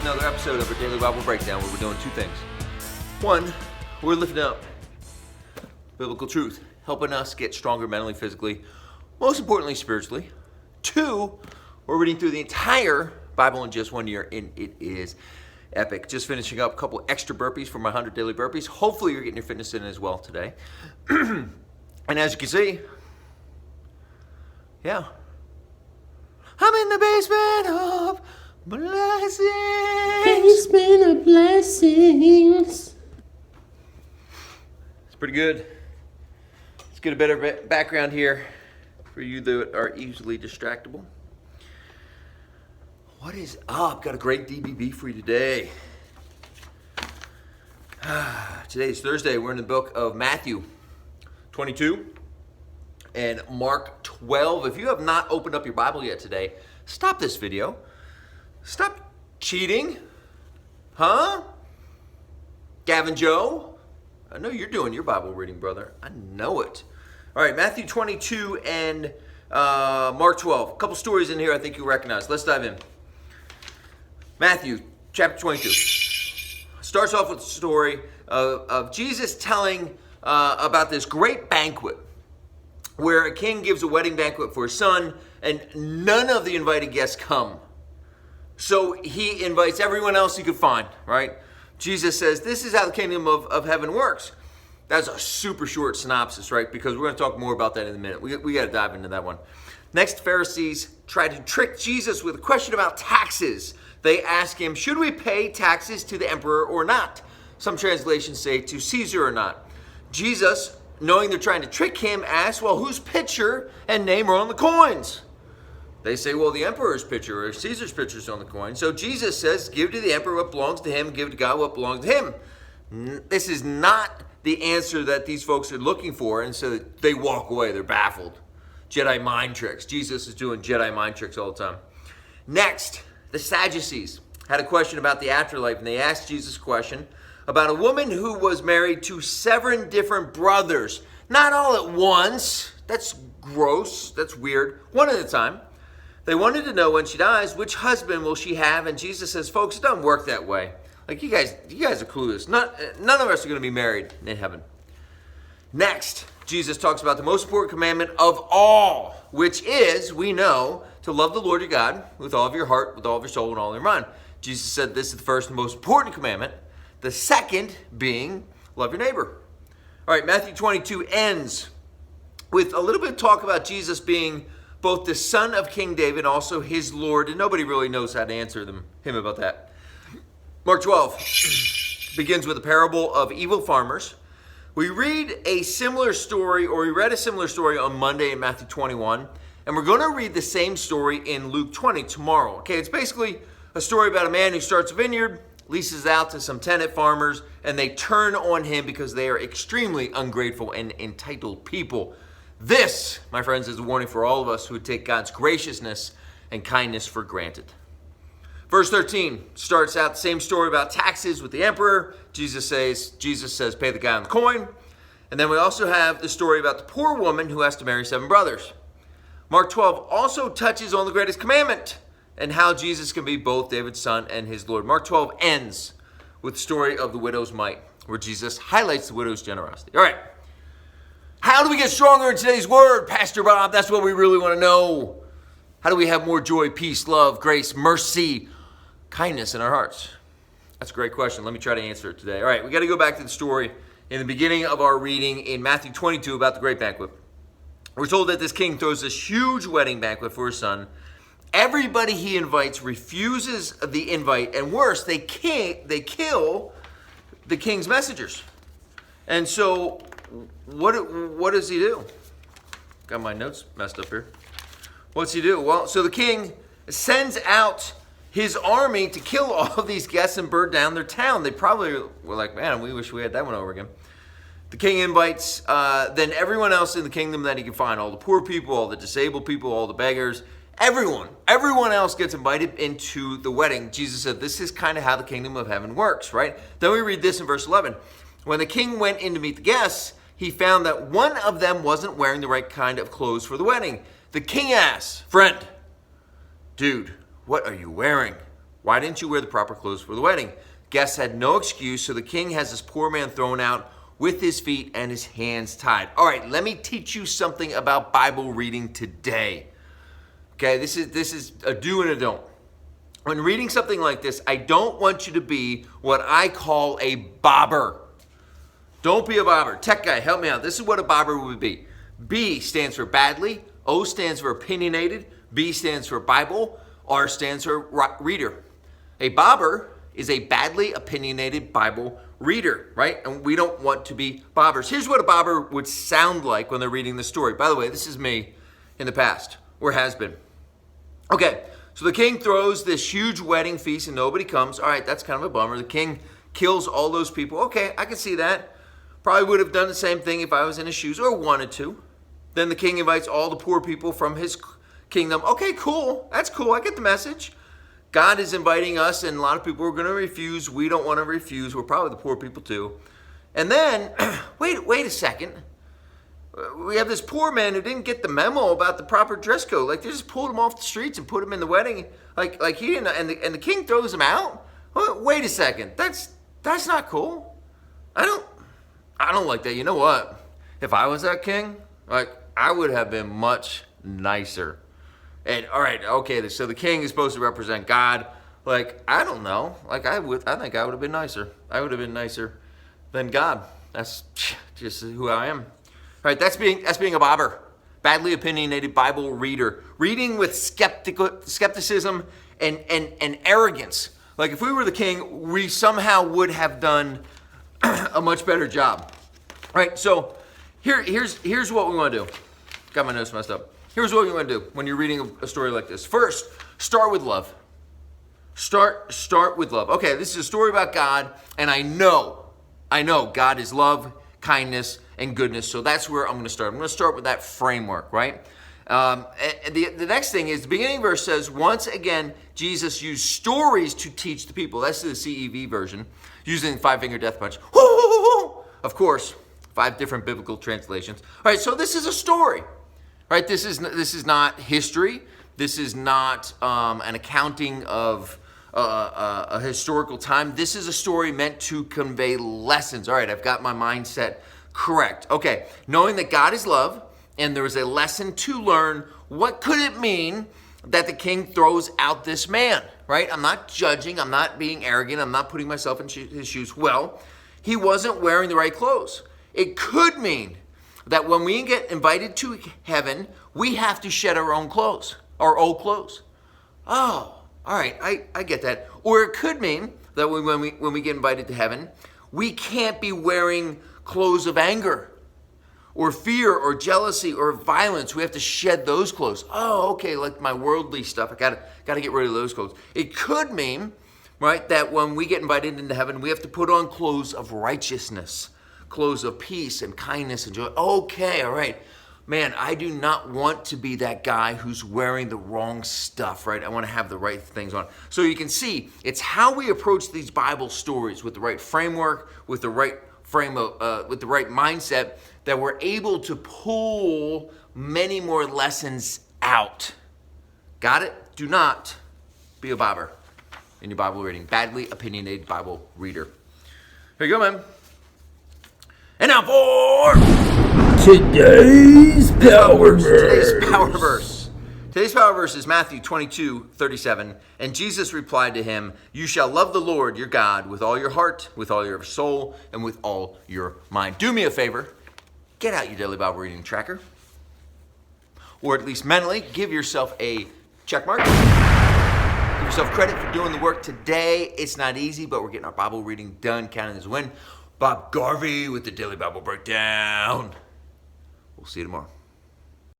another episode of our Daily Bible Breakdown where we're doing two things. One, we're lifting up biblical truth, helping us get stronger mentally, physically, most importantly, spiritually. Two, we're reading through the entire Bible in just 1 year, and it is epic. Just finishing up a couple extra burpees for my 100 daily burpees. Hopefully you're getting your fitness in as well today. And as you can see, yeah, I'm in the basement of blessings. Basement of blessings. It's pretty good. Let's get a better background here for you that are easily distractible. What is up? Got a great DBB for you today. Today's Thursday. We're in the book of Matthew 22 and Mark 12. If you have not opened up your Bible yet today, stop this video. Stop cheating. Huh? Gavin Joe? I know you're doing your Bible reading, brother. I know it. All right, Matthew 22 and Mark 12. A couple stories in here I think you recognize. Let's dive in. Matthew chapter 22. Starts off with the story of Jesus telling about this great banquet where a king gives a wedding banquet for his son and none of the invited guests come. So he invites everyone else he could find, right? Jesus says, this is how the kingdom of heaven works. That's a super short synopsis, right? Because we're going to talk more about that in a minute. We got to dive into that one. Next, Pharisees tried to trick Jesus with a question about taxes. They ask him, should we pay taxes to the emperor or not? Some translations say to Caesar or not. Jesus, knowing they're trying to trick him, asks, well, whose picture and name are on the coins? They say, well, the emperor's picture or Caesar's picture is on the coin. So Jesus says, give to the emperor what belongs to him, give to God what belongs to him. This is not the answer that these folks are looking for, and so they walk away. They're baffled. Jedi mind tricks. Jesus is doing Jedi mind tricks all the time. Next, the Sadducees had a question about the afterlife, and they asked Jesus a question about a woman who was married to 7 different brothers. Not all at once. That's gross. That's weird. One at a time. They wanted to know when she dies, which husband will she have? And Jesus says, folks, it doesn't work that way. Like, you guys are clueless. None of us are going to be married in heaven. Next, Jesus talks about the most important commandment of all, which is, we know, to love the Lord your God with all of your heart, with all of your soul, and all of your mind. Jesus said this is the first and most important commandment. The second being, love your neighbor. All right, Matthew 22 ends with a little bit of talk about Jesus being both the son of King David and also his Lord, and nobody really knows how to answer him about that. Mark 12 begins with a parable of evil farmers. We read a similar story, or we read a similar story on Monday in Matthew 21, and we're going to read the same story in Luke 20 tomorrow. Okay, it's basically a story about a man who starts a vineyard, leases out to some tenant farmers, and they turn on him because they are extremely ungrateful and entitled people. This, my friends, is a warning for all of us who would take God's graciousness and kindness for granted. Verse 13 starts out the same story about taxes with the emperor. Jesus says, pay the guy on the coin. And then we also have the story about the poor woman who has to marry 7 brothers. Mark 12 also touches on the greatest commandment and how Jesus can be both David's son and his Lord. Mark 12 ends with the story of the widow's mite, where Jesus highlights the widow's generosity. All right. How do we get stronger in today's word, Pastor Bob? That's what we really want to know. How do we have more joy, peace, love, grace, mercy, kindness in our hearts? That's a great question. Let me try to answer it today. All right, we got to go back to the story in the beginning of our reading in Matthew 22 about the great banquet. We're told that this king throws this huge wedding banquet for his son. Everybody he invites refuses the invite, and worse, they kill the king's messengers. And so what does he do? Got my notes messed up here. What's he do? Well, so the king sends out his army to kill all of these guests and burn down their town. They probably were like, man, we wish we had that one over again. The king invites then everyone else in the kingdom that he can find, all the poor people, all the disabled people, all the beggars, everyone else gets invited into the wedding. Jesus said, this is kind of how the kingdom of heaven works, right? Then we read this in verse 11. When the king went in to meet the guests, he found that one of them wasn't wearing the right kind of clothes for the wedding. The king asks, friend, dude, what are you wearing? Why didn't you wear the proper clothes for the wedding? Guests had no excuse, so the king has this poor man thrown out with his feet and his hands tied. All right, let me teach you something about Bible reading today. Okay, this is a do and a don't. When reading something like this, I don't want you to be what I call a bobber. Don't be a bobber. Tech guy, help me out. This is what a bobber would be. B stands for badly. O stands for opinionated. B stands for Bible. R stands for reader. A bobber is a badly opinionated Bible reader, right? And we don't want to be bobbers. Here's what a bobber would sound like when they're reading the story. By the way, this is me in the past, or has been. Okay, so the king throws this huge wedding feast and nobody comes. All right, that's kind of a bummer. The king kills all those people. Okay, I can see that. Probably would have done the same thing if I was in his shoes or wanted to. Then the king invites all the poor people from his kingdom. Okay, cool. That's cool. I get the message. God is inviting us, and a lot of people are going to refuse. We don't want to refuse. We're probably the poor people too. And then, wait a second. We have this poor man who didn't get the memo about the proper dress code. Like, they just pulled him off the streets and put him in the wedding. Like he didn't, and the king throws him out. Wait a second. That's not cool. I don't like that. You know what? If I was that king, like, I would have been much nicer. And all right, okay, so the king is supposed to represent God. Like, I don't know. Like, I think I would have been nicer. I would have been nicer than God. That's just who I am. All right, that's being a bobber. Badly opinionated Bible reader. Reading with skepticism and arrogance. Like, if we were the king, we somehow would have done a much better job. All right, so here's what we want to do. Got my notes messed up. Here's what you want to do when you're reading a story like this. First, start with love. Start with love. Okay, this is a story about God, and I know God is love, kindness, and goodness. So that's where I'm going to start. I'm going to start with that framework, right? And the next thing is the beginning verse says, once again, Jesus used stories to teach the people. That's the CEV version, using the five-finger death punch. Of course, 5 different biblical translations. All right, so this is a story. Right, this is not history. This is not an accounting of a historical time. This is a story meant to convey lessons. All right, I've got my mindset correct. Okay, knowing that God is love and there is a lesson to learn, what could it mean that the king throws out this man? Right, I'm not judging. I'm not being arrogant. I'm not putting myself in his shoes. Well, he wasn't wearing the right clothes. It could mean that when we get invited to heaven, we have to shed our own clothes, our old clothes. Oh, all right, I get that. Or it could mean that when we get invited to heaven, we can't be wearing clothes of anger or fear or jealousy or violence. We have to shed those clothes. Oh, okay, like my worldly stuff. I gotta get rid of those clothes. It could mean, right, that when we get invited into heaven, we have to put on clothes of righteousness. Clothes of peace and kindness and joy. Okay, all right. Man, I do not want to be that guy who's wearing the wrong stuff, right? I want to have the right things on. So you can see, it's how we approach these Bible stories with the right framework, with the right with the right mindset, that we're able to pull many more lessons out. Got it? Do not be a bobber in your Bible reading. Badly opinionated Bible reader. Here you go, man. And now for today's power verse. Today's power verse is Matthew 22:37. And Jesus replied to him, you shall love the Lord your God with all your heart, with all your soul, and with all your mind. Do me a favor. Get out your daily Bible reading tracker. Or at least mentally, give yourself a check mark. Give yourself credit for doing the work today. It's not easy, but we're getting our Bible reading done. Counting as a win. Bob Garvey with the Daily Bible Breakdown. We'll see you tomorrow.